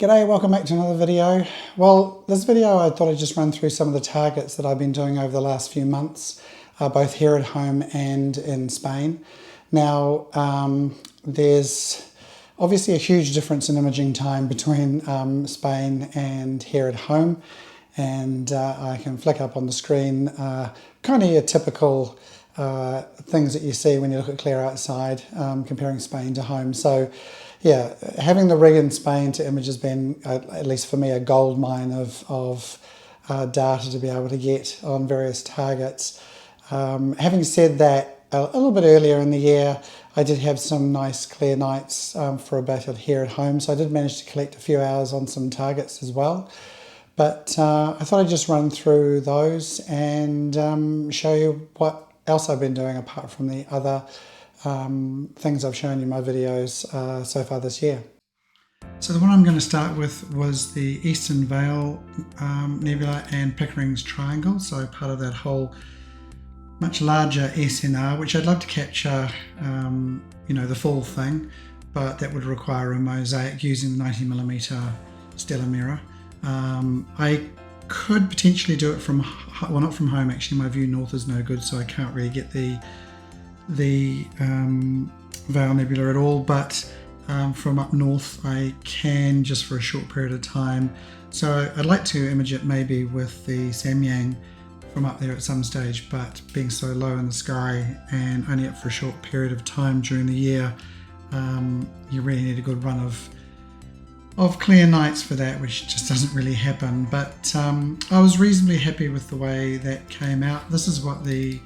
G'day, welcome back to another video. Well, this video I thought I'd just run through some of the targets that I've been doing over the last few months, both here at home and in Spain. Now, there's obviously a huge difference in imaging time between Spain and here at home, and I can flick up on the screen kind of your typical things that you see when you look at clear outside, comparing Spain to home. So yeah, having the rig in Spain to image has been, at least for me, a gold mine of data to be able to get on various targets. Having said that, a little bit earlier in the year, I did have some nice clear nights for a bit here at home, so I did manage to collect a few hours on some targets as well. But I thought I'd just run through those and show you what else I've been doing apart from the other things I've shown you in my videos so far this year. So the one I'm going to start with was the Eastern Veil Nebula and Pickering's Triangle, so part of that whole much larger SNR, which I'd love to capture, you know, the full thing, but that would require a mosaic using the 90mm stellar mirror. I could potentially do it from, well, not from home actually, my view north is no good, so I can't really get the Veil Nebula at all, but from up north I can, just for a short period of time. So I'd like to image it maybe with the Samyang from up there at some stage, but being so low in the sky and only up for a short period of time during the year, you really need a good run of clear nights for that, which just doesn't really happen. But I was reasonably happy with the way that came out. This is what the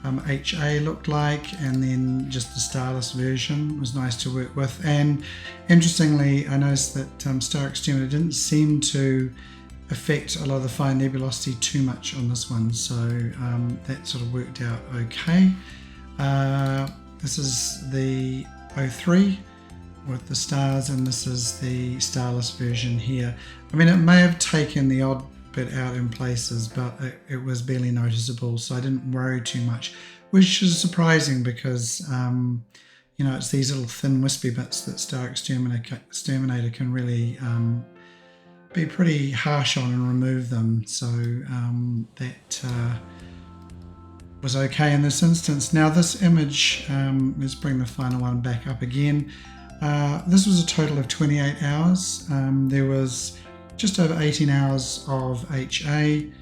HA looked like, and then just the starless version was nice to work with. And interestingly, I noticed that Star Exterminator didn't seem to affect a lot of the fine nebulosity too much on this one, so that sort of worked out okay. This is the 03 with the stars, and this is the starless version here. I mean, it may have taken the odd bit out in places, but it was barely noticeable, so I didn't worry too much, which is surprising because you know, it's these little thin wispy bits that Star Exterminator can really be pretty harsh on and remove them, so that was okay in this instance. Now this image, let's bring the final one back up again. This was a total of 28 hours. There was just over 18 hours of HA,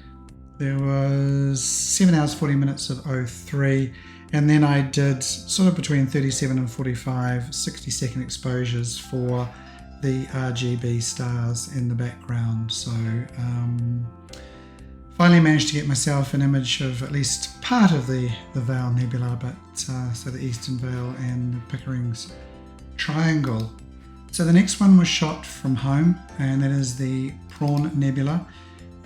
there was 7 hours 40 minutes of 03, and then I did sort of between 37 and 45 60-second exposures for the RGB stars in the background. So finally managed to get myself an image of at least part of the Veil Nebula, but so the Eastern Veil and the Pickering's Triangle. So the next one was shot from home, and that is the Prawn Nebula.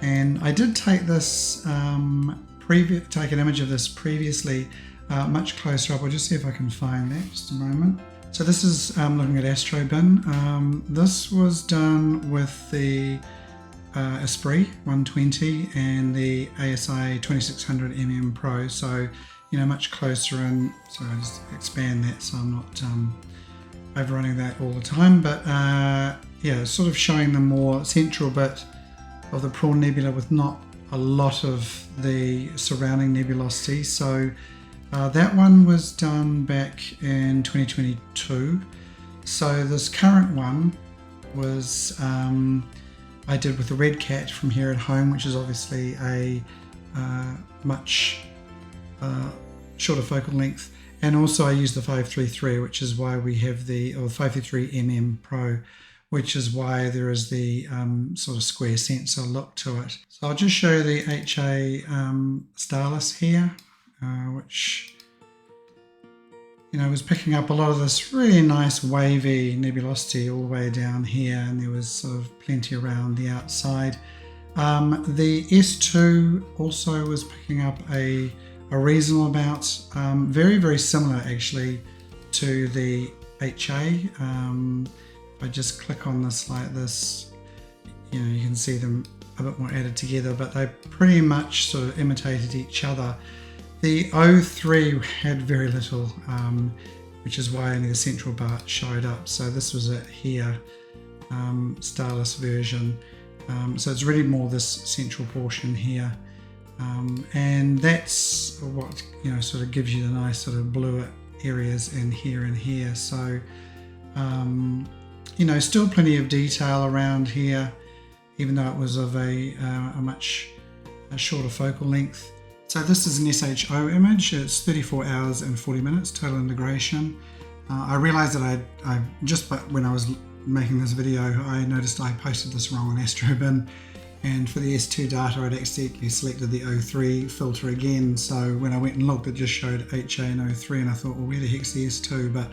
And I did take this take an image of this previously, much closer up. I'll just see if I can find that, just a moment. So this is looking at Astrobin. This was done with the Esprit 120 and the ASI 2600mm Pro, so you know, much closer in. So I just expand that so I'm not overrunning that all the time, but yeah, sort of showing the more central bit of the Prawn Nebula with not a lot of the surrounding nebulosity. So that one was done back in 2022. So this current one was I did with the Red Cat from here at home, which is obviously a much shorter focal length. And also I used the 533, which is why we have the 533mm Pro, which is why there is the sort of square sensor look to it. So I'll just show the HA starless here, which, you know, was picking up a lot of this really nice wavy nebulosity all the way down here, and there was sort of plenty around the outside. The S2 also was picking up a reasonable amount, very, very similar actually to the HA. If I just click on this like this, you know, you can see them a bit more added together, but they pretty much sort of imitated each other. The 03 had very little, which is why only the central part showed up. So this was it here. starless version. So it's really more this central portion here. And that's what, sort of gives you the nice sort of bluer areas in here and here. So, still plenty of detail around here, even though it was of a much shorter focal length. So this is an SHO image. It's 34 hours and 40 minutes total integration. I realized that I just when I was making this video, I noticed I posted this wrong on Astrobin, and for the S2 data I'd accidentally selected the O3 filter again, so when I went and looked it just showed HA and O3, and I thought, well, where the heck's the S2? But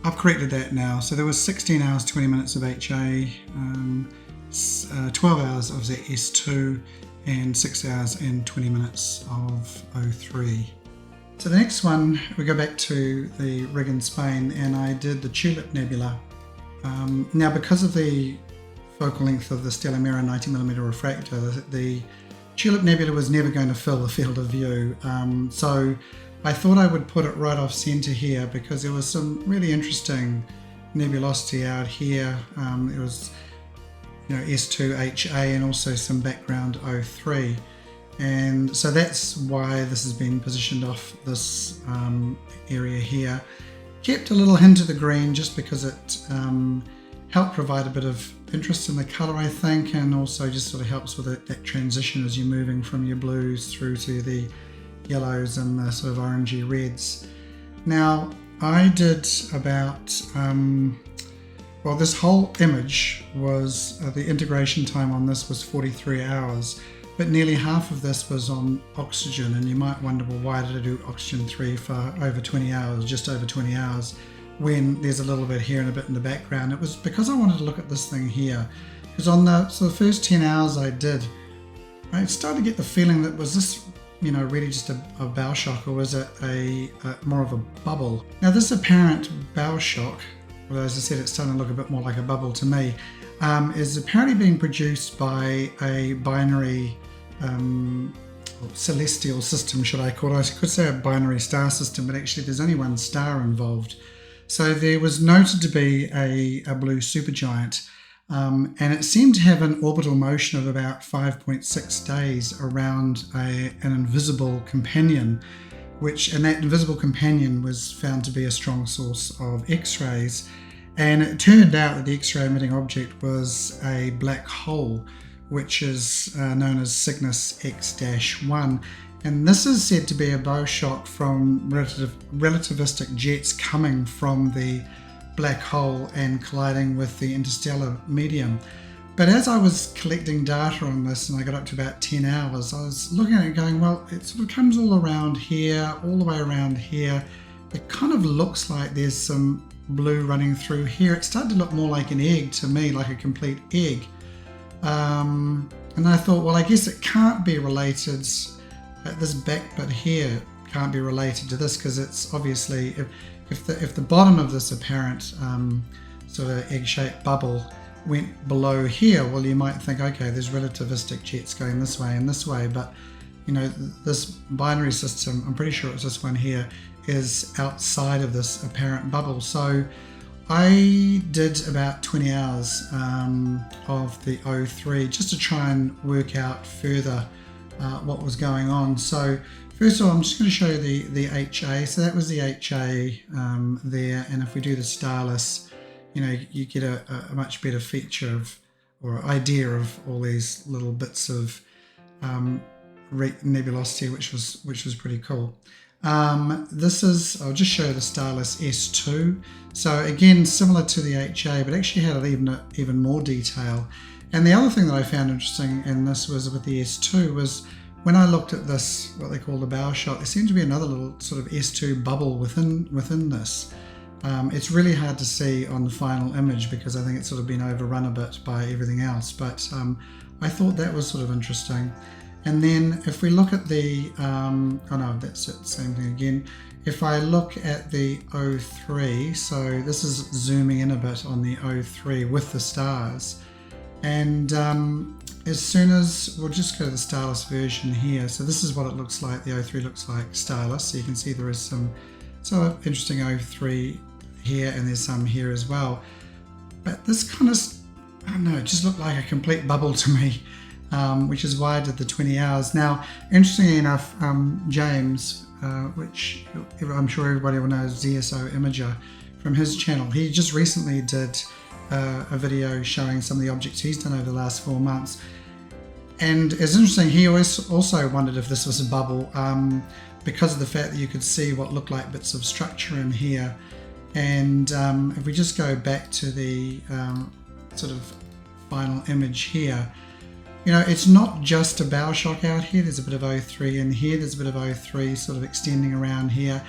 I've corrected that now. So there was 16 hours 20 minutes of HA, 12 hours of the S2, and 6 hours and 20 minutes of O3. So the next one, we go back to the rig in Spain, and I did the Tulip Nebula. Now, because of the focal length of the stellar mirror 90mm refractor, the Tulip Nebula was never going to fill the field of view. So I thought I would put it right off center here, because there was some really interesting nebulosity out here. It was S2 HA and also some background O3, and so that's why this has been positioned off this area here. Kept a little hint of the green just because it helped provide a bit of interest in the color, I think, and also just sort of helps with that transition as you're moving from your blues through to the yellows and the sort of orangey reds. Now I did about well, this whole image was, the integration time on this was 43 hours, but nearly half of this was on oxygen, and you might wonder, well, why did I do oxygen 3 for over 20 hours, just over 20 hours, when there's a little bit here and a bit in the background? It was because I wanted to look at this thing here, because on the first 10 hours I started to get the feeling that, was this really just a bow shock, or was it a more of a bubble? Now this apparent bow shock, although as I said it's starting to look a bit more like a bubble to me, is apparently being produced by a binary celestial system, should I call it? I could say a binary star system, but actually there's only one star involved. So there was noted to be a blue supergiant, and it seemed to have an orbital motion of about 5.6 days around an invisible companion, and that invisible companion was found to be a strong source of X-rays. And it turned out that the X-ray emitting object was a black hole, which is known as Cygnus X-1. And this is said to be a bow shock from relativistic jets coming from the black hole and colliding with the interstellar medium. But as I was collecting data on this, and I got up to about 10 hours, I was looking at it going, well, it sort of comes all around here, all the way around here. It kind of looks like there's some blue running through here. It started to look more like an egg to me, like a complete egg. And I thought, well, I guess it can't be related, this back bit here can't be related to this, because it's obviously, if the bottom of this apparent sort of egg-shaped bubble went below here, well, you might think, okay, there's relativistic jets going this way and this way, but this binary system, I'm pretty sure it's this one here, is outside of this apparent bubble. So I did about 20 hours of the O3 just to try and work out further what was going on. So first of all, I'm just going to show you the HA. So that was the HA there, and if we do the starless, you get a much better feature of, or idea of, all these little bits of nebulosity, which was pretty cool. I'll just show the starless S2. So again, similar to the HA, but actually had even more detail. And the other thing that I found interesting in this was with the S2 was, when I looked at this, what they call the bow shot, there seemed to be another little sort of S2 bubble within this. It's really hard to see on the final image because I think it's sort of been overrun a bit by everything else, but I thought that was sort of interesting. And then if we look at the, oh no, that's it, same thing again. If I look at the O3, so this is zooming in a bit on the O3 with the stars. And as soon as, we'll just go to the starless version here. So this is what it looks like. The O3 looks like starless. So you can see there is some sort of interesting O3 here, and there's some here as well. But this kind of I don't know, it just looked like a complete bubble to me, which is why I did the 20 hours. Now, interestingly enough, James, which I'm sure everybody will know as ZSO Imager from his channel, he just recently did a video showing some of the objects he's done over the last 4 months. And it's interesting, he also wondered if this was a bubble because of the fact that you could see what looked like bits of structure in here. And if we just go back to the sort of final image here, you know, it's not just a bow shock out here. There's a bit of O3 in here. There's a bit of O3 sort of extending around here.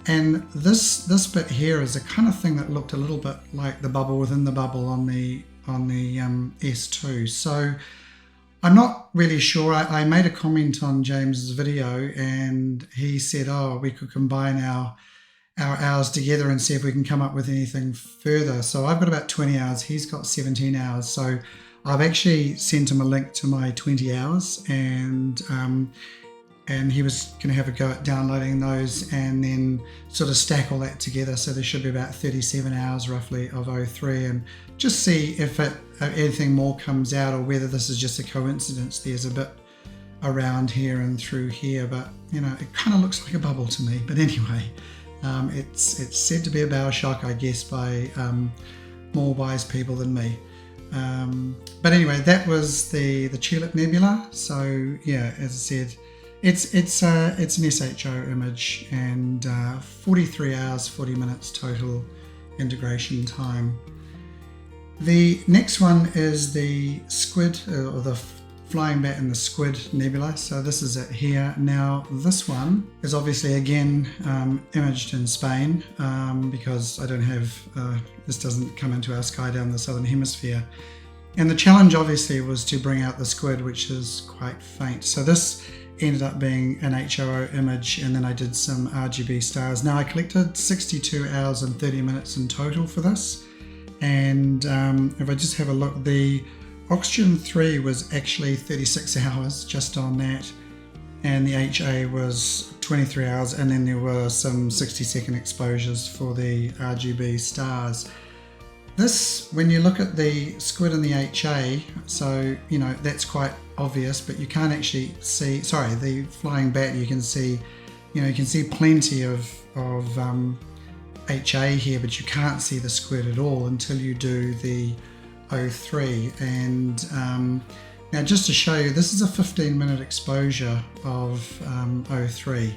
And this bit here is the kind of thing that looked a little bit like the bubble within the bubble on the S2. So I'm not really sure. I made a comment on James's video and he said, oh, we could combine our hours together and see if we can come up with anything further. So I've got about 20 hours. He's got 17 hours. So I've actually sent him a link to my 20 hours and he was going to have a go at downloading those and then sort of stack all that together. So there should be about 37 hours roughly of O3 and just see if anything more comes out or whether this is just a coincidence. There's a bit around here and through here, but you know, it kind of looks like a bubble to me. But anyway, it's said to be a bow shock, I guess, by more wise people than me. But anyway, that was the Tulip Nebula. So yeah, as I said, it's an SHO image and 43 hours 40 minutes total integration time. The next one is the Squid or the Flying Bat and the Squid Nebula. So this is it here. Now this one is obviously again imaged in Spain because I don't have, this doesn't come into our sky down the southern hemisphere. And the challenge obviously was to bring out the squid, which is quite faint. So this ended up being an HOO image and then I did some RGB stars. Now I collected 62 hours and 30 minutes in total for this. And if I just have a look, the Oxygen 3 was actually 36 hours just on that, and the HA was 23 hours, and then there were some 60-second exposures for the RGB stars. This, when you look at the squid and the HA, so you know that's quite obvious, but you can't actually see, sorry, the flying bat, you can see, you know, you can see plenty of HA here, but you can't see the squid at all until you do the O3. And now just to show you, this is a 15-minute exposure of O3.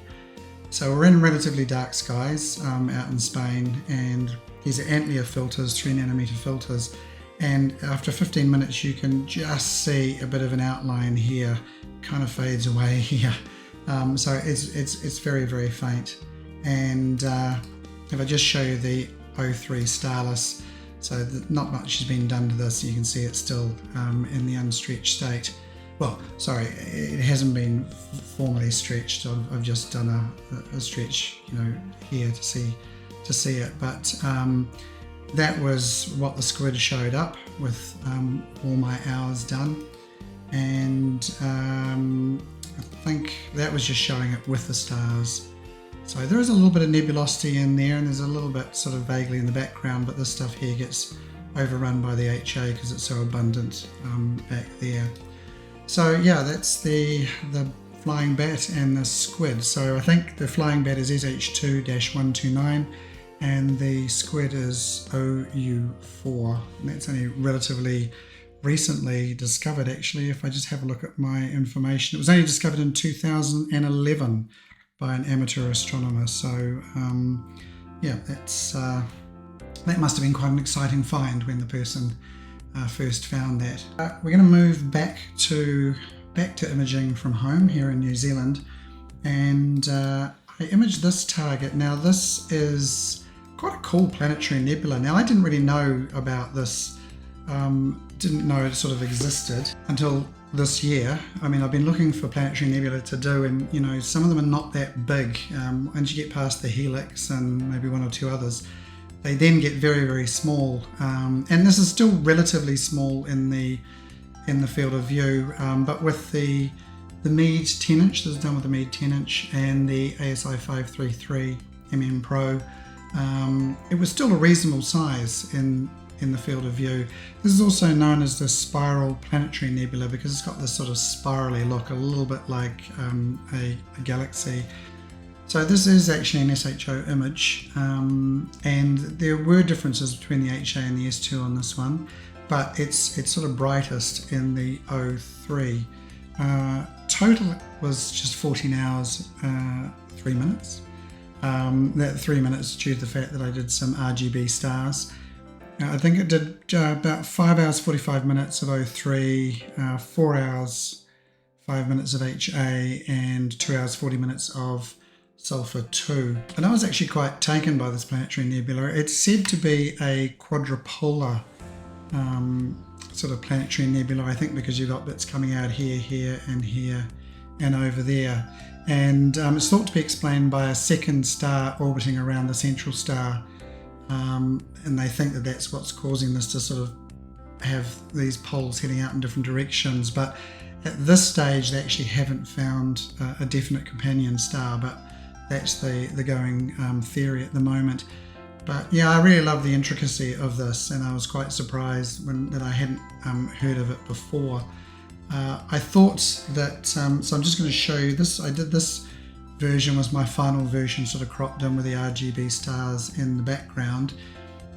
So we're in relatively dark skies out in Spain, and these are Antlia filters, 3nm filters, and after 15 minutes you can just see a bit of an outline here, kind of fades away here. So it's very, very faint. And if I just show you the O3 starless, so not much has been done to this. You can see it's still in the unstretched state. Well, sorry, it hasn't been formally stretched. I've just done a stretch, you know, here to see it. But that was what the squid showed up with all my hours done, and I think that was just showing it with the stars. So there is a little bit of nebulosity in there, and there's a little bit sort of vaguely in the background, but this stuff here gets overrun by the HA because it's so abundant back there. So yeah, that's the flying bat and the squid. So I think the flying bat is SH2-129 and the squid is OU4. And that's only relatively recently discovered, actually. If I just have a look at my information, it was only discovered in 2011 by an amateur astronomer. So yeah, that must have been quite an exciting find when the person first found that. We're going to move back to imaging from home here in New Zealand, and I imaged this target. Now this is quite a cool planetary nebula. Now I didn't really know about this, didn't know it sort of existed until this year. I mean, I've been looking for planetary nebula to do, and you know, some of them are not that big. Once you get past the helix and maybe one or two others, they then get very, very small. And this is still relatively small in the field of view, but with the Meade 10-inch, this is done with the Meade 10-inch and the ASI 533 MM Pro, it was still a reasonable size in in the field of view. This is also known as the Spiral Planetary Nebula because it's got this sort of spirally look, a little bit like a galaxy. So this is actually an SHO image, and there were differences between the HA and the S2 on this one, but it's sort of brightest in the O3. Total was just 14 hours, 3 minutes. That 3 minutes due to the fact that I did some RGB stars. I think it did about 5 hours 45 minutes of O3, 4 hours 5 minutes of HA, and 2 hours 40 minutes of Sulfur 2. And I was actually quite taken by this Planetary Nebula. It's said to be a quadrupolar sort of Planetary Nebula, I think because you've got bits coming out here, here, and over there. And it's thought to be explained by a second star orbiting around the central star. And they think that that's what's causing this to sort of have these poles heading out in different directions. But at this stage, they actually haven't found a definite companion star, but that's the going theory at the moment. But yeah, I really love the intricacy of this, and I was quite surprised that I hadn't heard of it before. I thought that, so I'm just going to show you this. I did this version, was my final version, sort of cropped in with the RGB stars in the background.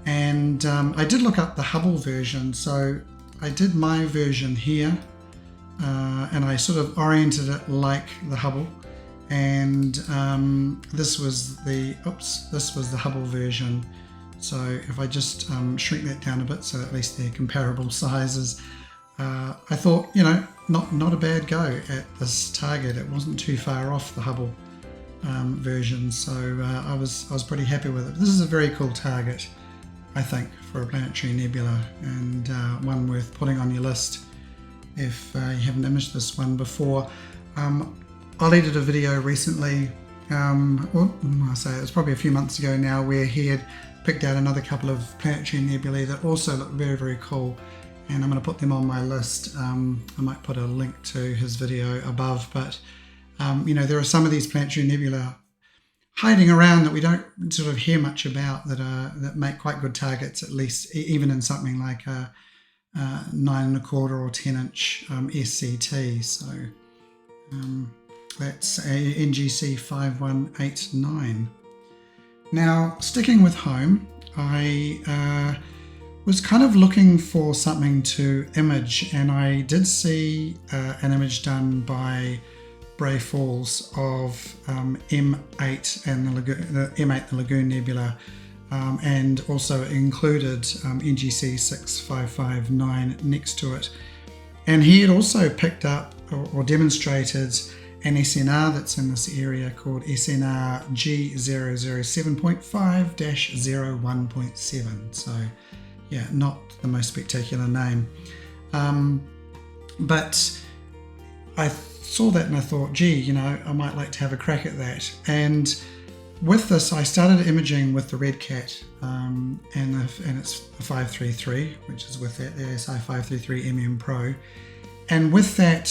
And I did look up the Hubble version, so I did my version here, and I sort of oriented it like the Hubble. And this was the Hubble version. So if I just shrink that down a bit, so at least they're comparable sizes, I thought, you know, not a bad go at this target. It wasn't too far off the Hubble version, so I was pretty happy with it. This is a very cool target, I think, for a Planetary Nebula, and one worth putting on your list if you haven't imaged this one before. Ollie did a video recently, well, I say it was probably a few months ago now, where he had picked out another couple of Planetary Nebulae that also look very, very cool, and I'm going to put them on my list. I might put a link to his video above, but you know, there are some of these Planetary Nebula hiding around that we don't sort of hear much about, that make quite good targets, at least even in something like a 9¼ or 10" SCT. So that's a NGC 5189. Now, sticking with home, I was kind of looking for something to image, and I did see an image done by Bray Falls of M8 and the Lagoon Nebula, and also included NGC 6559 next to it. And he had also picked up or demonstrated an SNR that's in this area called SNR G007.5-01.7. So yeah, not the most spectacular name. But I saw that and I thought, gee, you know, I might like to have a crack at that. And with this, I started imaging with the Red Cat, and it's the 533, which is with that ASI 533 MM Pro. And with that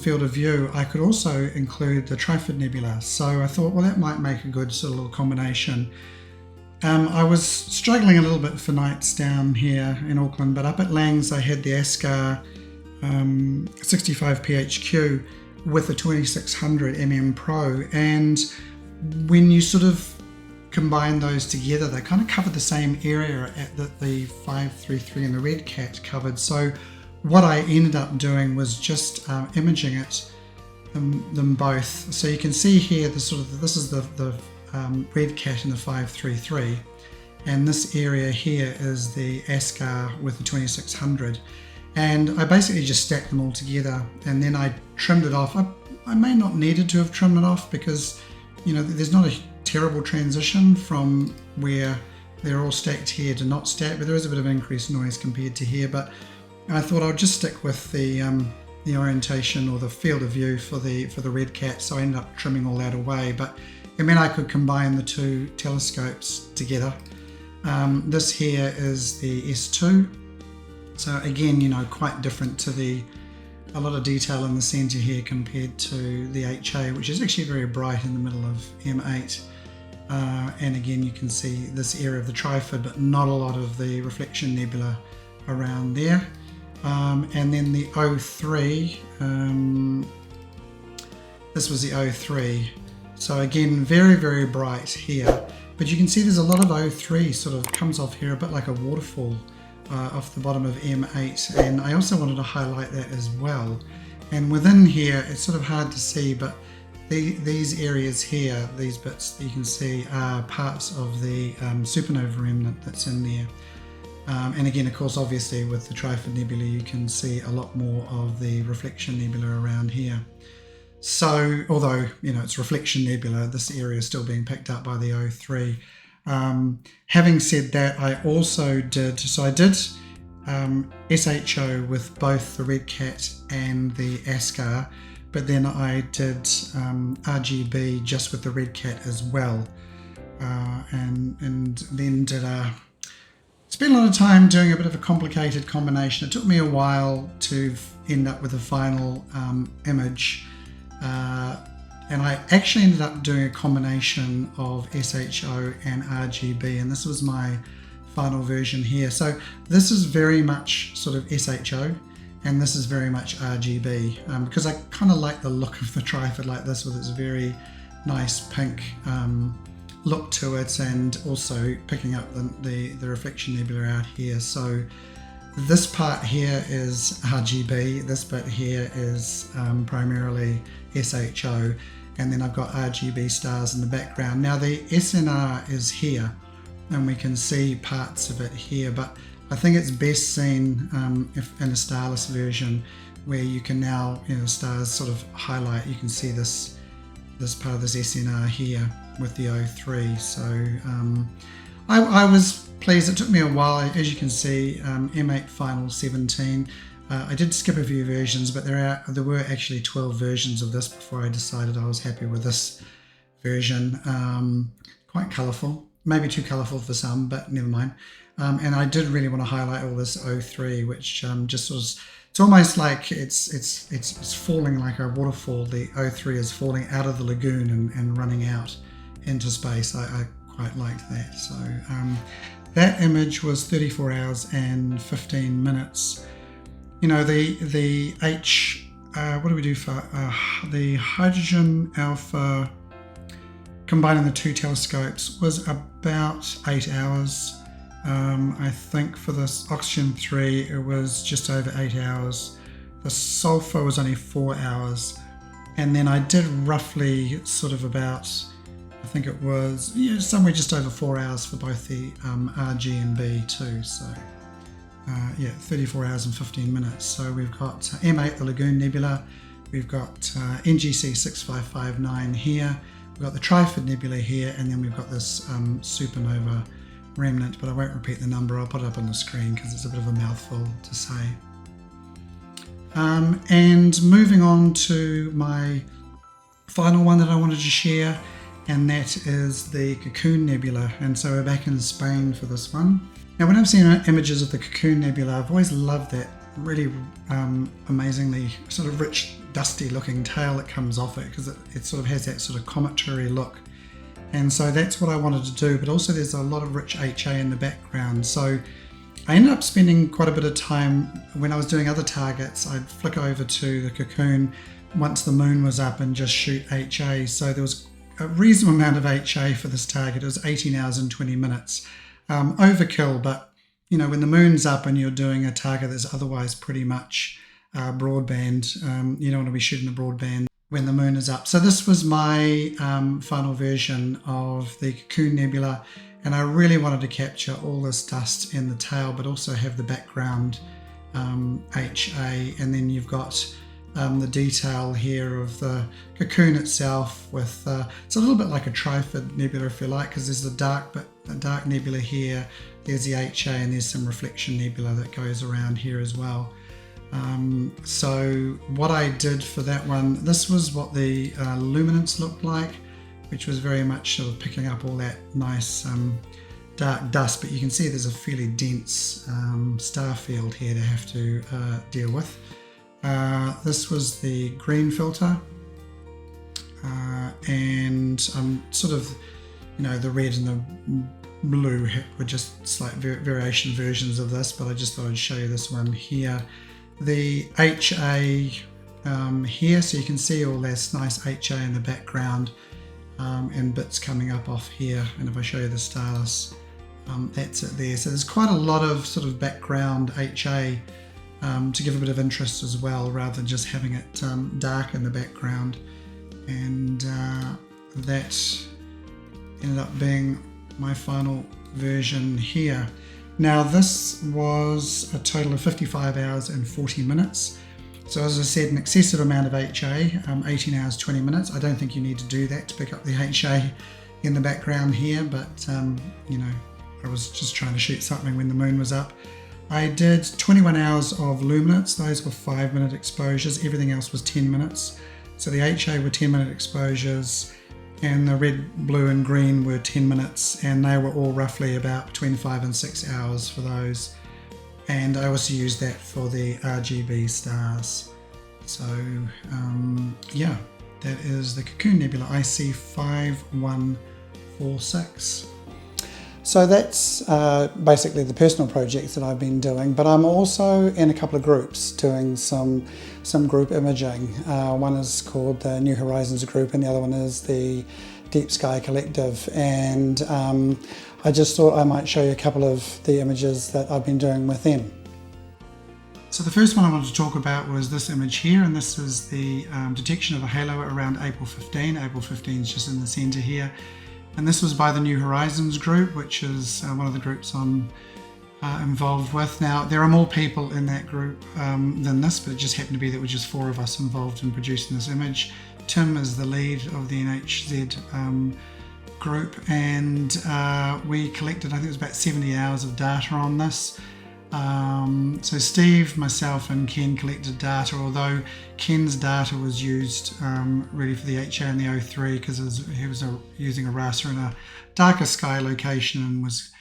field of view, I could also include the Trifid Nebula. So I thought, well, that might make a good sort of little combination. I was struggling a little bit for nights down here in Auckland, but up at Lang's I had the ASCAR 65 PHQ with the 2600 MM Pro, and when you sort of combine those together, they kind of cover the same area that the 533 and the Red Cat covered. So what I ended up doing was just imaging them both. So you can see here this is the Red Cat and the 533, and this area here is the ASCAR with the 2600. And I basically just stacked them all together, and then I trimmed it off. I may not needed to have trimmed it off because, you know, there's not a terrible transition from where they're all stacked here to not stacked, but there is a bit of increased noise compared to here. But I thought I'd just stick with the orientation or the field of view for the Red Cat, so I ended up trimming all that away. But it meant I could combine the two telescopes together. This here is the S2. So again, you know, quite different to a lot of detail in the center here compared to the HA, which is actually very bright in the middle of M8. and again you can see this area of the Trifid, but not a lot of the Reflection Nebula around there. And then the O3, this was the O3, so again very bright here, but you can see there's a lot of O3 sort of comes off here a bit like a waterfall off the bottom of M8, and I also wanted to highlight that as well. And within here it's sort of hard to see, but these areas here, these bits that you can see, are parts of the supernova remnant that's in there. And again, of course, obviously with the Trifid Nebula you can see a lot more of the Reflection Nebula around here. So although, you know, it's Reflection Nebula, this area is still being picked up by the O3. Having said that, I also did, so I did SHO with both the Red Cat and the ASCAR, but then I did RGB just with the Red Cat as well, and then did spent a lot of time doing a bit of a complicated combination. It took me a while to end up with a final image, and I actually ended up doing a combination of SHO and RGB, and this was my final version here. So this is very much sort of SHO, and this is very much RGB, because I kind of like the look of the Trifid like this, with its very nice pink look to it, and also picking up the Reflection Nebula out here. So this part here is RGB, this bit here is primarily SHO, and then I've got RGB stars in the background. Now the SNR is here, and we can see parts of it here, but I think it's best seen if in a starless version, where you can now, you know, stars sort of highlight. You can see this part of this SNR here with the O3. So I was pleased. It took me a while, as you can see. M8 Final 17. I did skip a few versions, but there were actually 12 versions of this before I decided I was happy with this version. Quite colourful, maybe too colourful for some, but never mind. And I did really want to highlight all this O3, which just was, it's almost like it's falling like a waterfall. The O3 is falling out of the lagoon and running out into space. I quite liked that. So that image was 34 hours and 15 minutes. You know, what do we do for the hydrogen alpha, combining the two telescopes, was about 8 hours. I think for this oxygen 3 it was just over 8 hours. The sulfur was only 4 hours, and then I did roughly sort of about, I think it was somewhere just over 4 hours for both the RG and B too. So yeah, 34 hours and 15 minutes. So we've got M8, the Lagoon Nebula, we've got NGC 6559 here, we've got the Trifid Nebula here, and then we've got this supernova remnant, but I won't repeat the number. I'll put it up on the screen because it's a bit of a mouthful to say. And moving on to my final one that I wanted to share, and that is the Cocoon Nebula. And so we're back in Spain for this one. Now, when I've seen images of the Cocoon Nebula, I've always loved that really amazingly sort of rich, dusty looking tail that comes off it, because it sort of has that sort of cometary look. And so that's what I wanted to do, but also there's a lot of rich HA in the background. So I ended up spending quite a bit of time when I was doing other targets. I'd flick over to the Cocoon once the moon was up and just shoot HA. So there was a reasonable amount of HA for this target. It was 18 hours and 20 minutes. Overkill, but you know, when the moon's up and you're doing a target that's otherwise pretty much broadband, you don't want to be shooting the broadband when the moon is up. So this was my final version of the Cocoon Nebula, and I really wanted to capture all this dust in the tail, but also have the background HA, and then you've got the detail here of the cocoon itself with, it's a little bit like a Trifid Nebula if you like, because there's a dark nebula here, there's the HA, and there's some Reflection Nebula that goes around here as well. So what I did for that one, this was what the luminance looked like, which was very much sort of picking up all that nice dark dust, but you can see there's a fairly dense star field here to have to deal with. This was the green filter, and I'm sort of the red and the blue were just slight variation versions of this, but I just thought I'd show you this one here. The HA here, so you can see all this nice HA in the background and bits coming up off here. And if I show you the stars, that's it there. So there's quite a lot of sort of background HA to give a bit of interest as well, rather than just having it dark in the background. And that ended up being my final version here. Now this was a total of 55 hours and 40 minutes. So as I said, an excessive amount of HA, 18 hours 20 minutes. I don't think you need to do that to pick up the HA in the background here, but I was just trying to shoot something when the moon was up. I did 21 hours of luminance. Those were 5-minute exposures. Everything else was 10 minutes. So the HA were 10-minute exposures, and the red, blue and green were 10 minutes, and they were all roughly about between 5 and 6 hours for those. And I also used that for the RGB stars. So yeah, that is the Cocoon Nebula IC5146. So that's basically the personal projects that I've been doing, but I'm also in a couple of groups doing some group imaging. One is called the New Horizons group, and the other one is the Deep Sky Collective. And I just thought I might show you a couple of the images that I've been doing with them. So the first one I wanted to talk about was this image here, and this is the detection of a halo around April 15. April 15 is just in the center here. And this was by the New Horizons group, which is one of the groups I'm involved with. Now, there are more people in that group than this, but it just happened to be that we're just 4 of us involved in producing this image. Tim is the lead of the NHZ group, and we collected, I think it was about 70 hours of data on this. So Steve, myself and Ken collected data, although Ken's data was used really for the HA and the O3 because he was using a raster in a darker sky location and was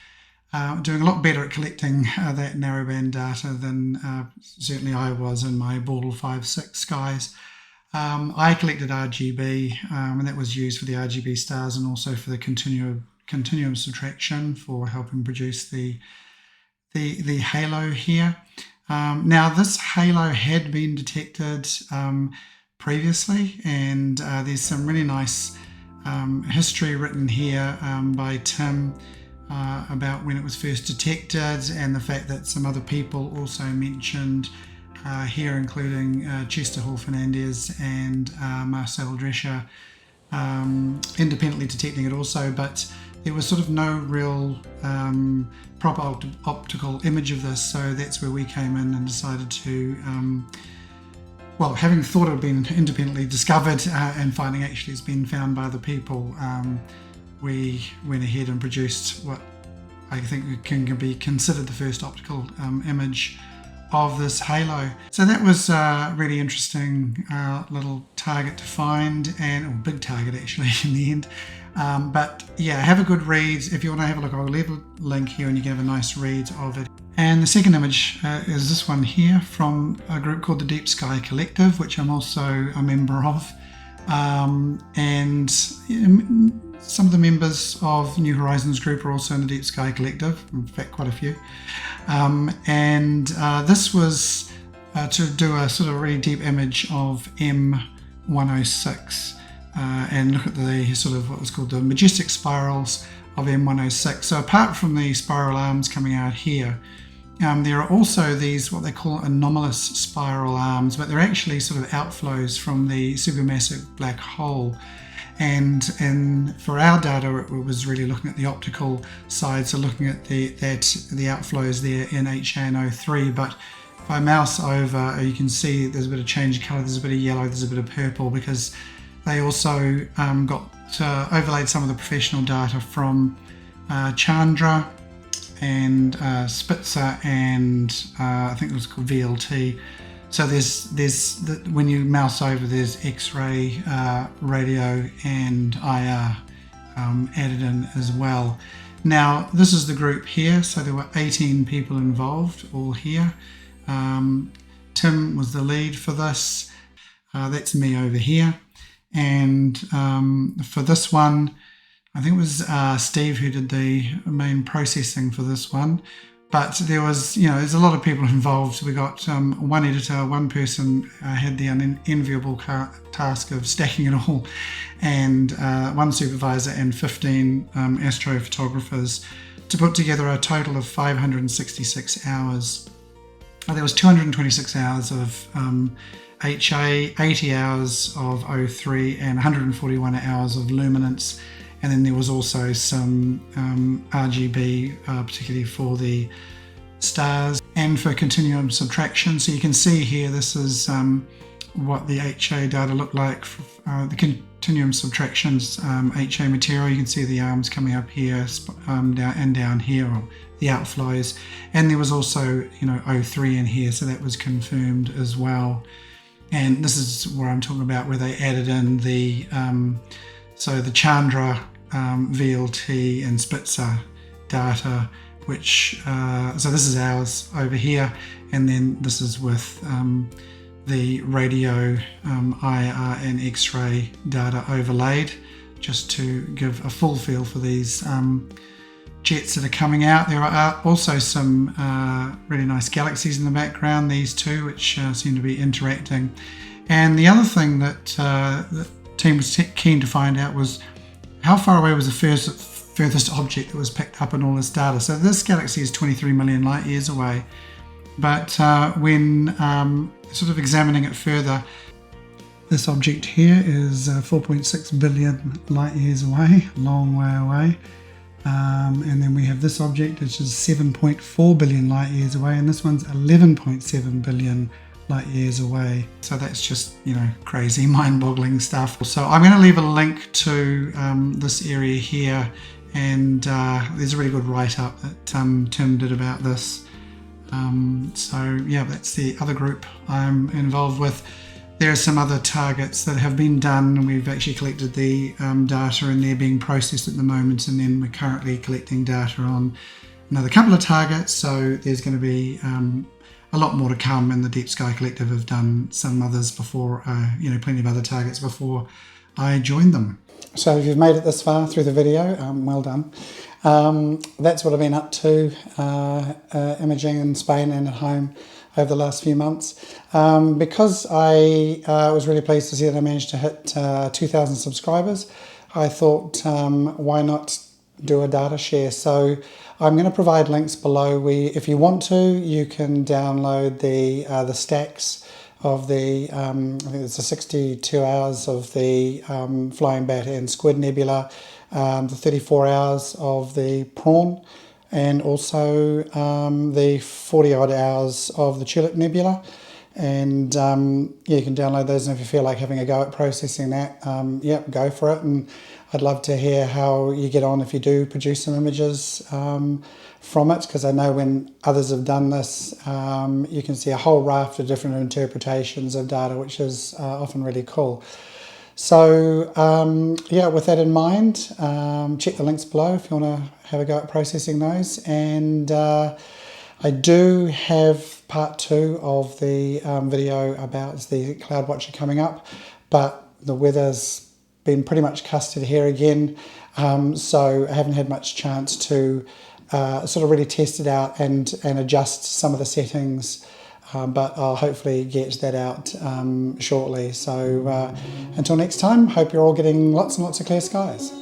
doing a lot better at collecting that narrowband data than certainly I was in my Ball 5/6 skies. I collected RGB, and that was used for the RGB stars and also for the continuum subtraction for helping produce the halo here. Now this halo had been detected previously, and there's some really nice history written here by Tim about when it was first detected, and the fact that some other people also mentioned here, including Chester Hall Fernandez and Marcel Drescher, independently detecting it also, but there was sort of no real proper optical image of this, so that's where we came in and decided to, well, having thought it had been independently discovered and finding actually it's been found by other people, we went ahead and produced what I think can be considered the first optical image of this halo. So that was a really interesting little target to find, and or big target actually in the end. But yeah, have a good read. If you want to have a look, I'll leave a link here and you can have a nice read of it. And the second image is this one here from a group called the Deep Sky Collective, which I'm also a member of. And some of the members of New Horizons group are also in the Deep Sky Collective, in fact quite a few. This was to do a sort of really deep image of M106 and look at the sort of what was called the majestic spirals of M106. So apart from the spiral arms coming out here, there are also these what they call anomalous spiral arms, but they're actually sort of outflows from the supermassive black hole. And for our data, it was really looking at the optical side, so looking at the outflows there in HA and O3. But if I mouse over, you can see there's a bit of change of colour, there's a bit of yellow, there's a bit of purple, because they also overlaid some of the professional data from Chandra and Spitzer and I think it was called VLT. So there's when you mouse over, there's X-ray, radio, and IR added in as well. Now this is the group here. So there were 18 people involved, all here. Tim was the lead for this. That's me over here. And for this one, I think it was Steve who did the main processing for this one. But there was, there's a lot of people involved. We got one editor, one person had the unenviable task of stacking it all, and one supervisor and 15 astrophotographers to put together a total of 566 hours. There was 226 hours of HA, 80 hours of O3, and 141 hours of luminance. And then there was also some RGB, particularly for the stars and for continuum subtraction. So you can see here, this is what the HA data looked like for the continuum subtractions HA material. You can see the arms coming up here down here, or the outflows. And there was also, O3 in here, so that was confirmed as well. And this is where I'm talking about where they added in the so the Chandra, VLT and Spitzer data, which, so this is ours over here, and then this is with the radio, IR and X-ray data overlaid, just to give a full feel for these jets that are coming out. There are also some really nice galaxies in the background, these two, which seem to be interacting. And the other thing that the team was keen to find out was how far away was the furthest object that was picked up in all this data. So this galaxy is 23 million light years away, but when sort of examining it further, this object here is 4.6 billion light years away, a long way away. And then we have this object, which is 7.4 billion light years away, and this one's 11.7 billion light years away. So that's just, crazy, mind-boggling stuff. So I'm going to leave a link to this area here, and there's a really good write-up that Tim did about this. So yeah, that's the other group I'm involved with. There are some other targets that have been done, and we've actually collected the data, and they're being processed at the moment, and then we're currently collecting data on another couple of targets. So there's going to be a lot more to come, and the Deep Sky Collective have done some others before, plenty of other targets before I joined them. So if you've made it this far through the video, well done. That's what I've been up to, imaging in Spain and at home over the last few months. Because I was really pleased to see that I managed to hit 2,000 subscribers, I thought, why not do a data share? So I'm going to provide links below. If you want to, you can download the stacks of the, I think it's the 62 hours of the flying Bat and Squid Nebula, the 34 hours of the Prawn, and also the 40 odd hours of the Tulip Nebula. And yeah, you can download those, and if you feel like having a go at processing that, yeah, go for it. And I'd love to hear how you get on if you do produce some images from it, because I know when others have done this, you can see a whole raft of different interpretations of data, which is often really cool. So yeah, with that in mind, check the links below if you want to have a go at processing those. And I do have part 2 of the video about the Cloud Watcher coming up, but the weather's been pretty much custard here again, so I haven't had much chance to sort of really test it out and adjust some of the settings, but I'll hopefully get that out shortly. So until next time, hope you're all getting lots and lots of clear skies.